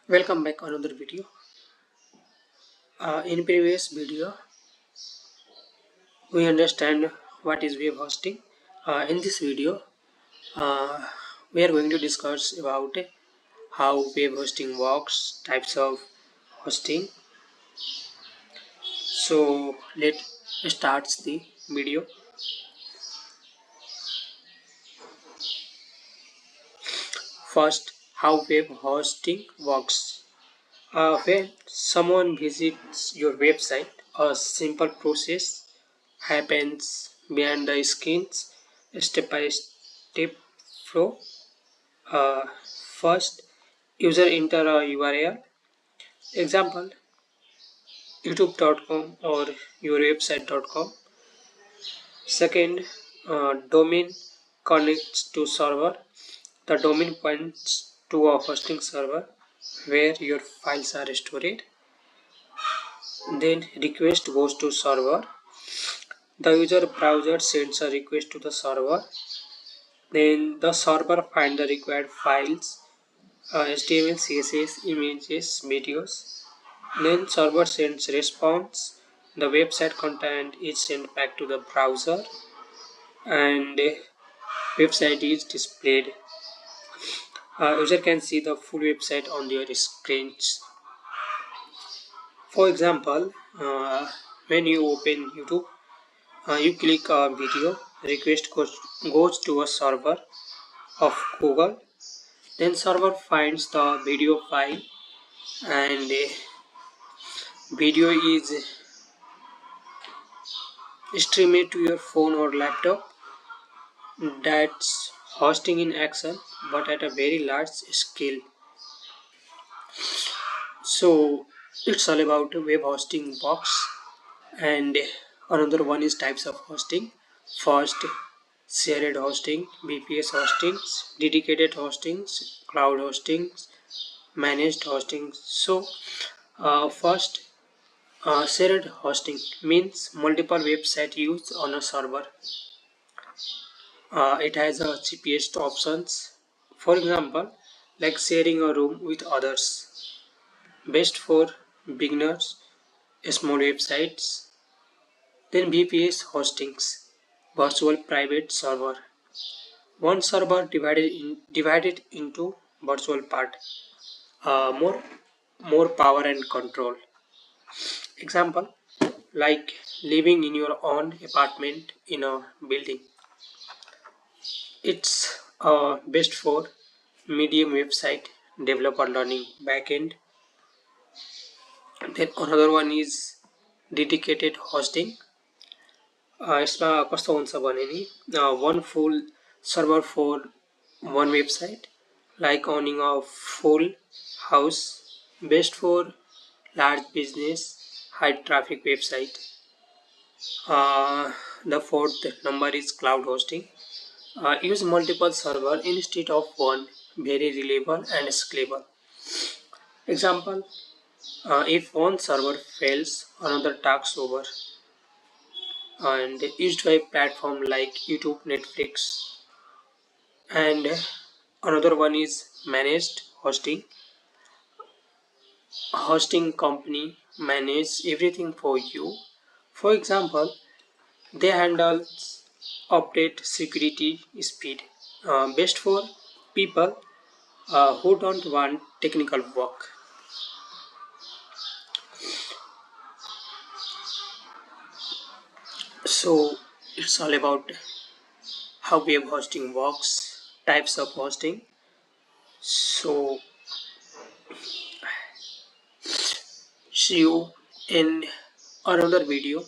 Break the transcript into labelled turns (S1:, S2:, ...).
S1: Welcome back another video. In previous video we understand what is web hosting. In this video uh, we are going to discuss about how web hosting works, types of hosting. So let's start the video. First, how web hosting works. When someone visits your website, a simple process happens behind the scenes, step by step flow. First, user enter a URL, example youtube.com or your website.com. Second, domain connects to server. The domain points to a hosting server where your files are stored. Then request goes to server. The user browser sends a request to the server. Then the server finds the required files, HTML, CSS, images, videos. Then server sends response. The website content is sent back to the browser and website is displayed. User can see the full website on their screens. For example, when you open YouTube, you click a video, request goes to a server of Google. Then server finds the video file and video is streamed to your phone or laptop. That's hosting in action, but at a very large scale. So it's all about web hosting box, and another one is types of hosting. First, shared hosting, BPS hostings, dedicated hostings, cloud hostings, managed hostings. So first, shared hosting means multiple websites used on a server. It has a cheapest options. For example, like sharing a room with others. Best for beginners, small websites. Then VPS hostings, virtual private server. One server divided into virtual part. More power and control. Example, like living in your own apartment in a building. It's best for medium website developer learning backend. Then another one is dedicated hosting. यसमा कस्तो हुन्छ भने नि one full server for one website, like owning a full house, best for large business, high traffic website. The fourth number is cloud hosting. Use multiple server instead of one, very reliable and scalable. Example, if one server fails, another takes over, and used by platform like YouTube, Netflix. And another one is managed hosting. Hosting company manage everything for you. For example, they handle update, security, speed. Best for people who don't want technical work. So it's all about how web hosting works, types of hosting. So see you in another video.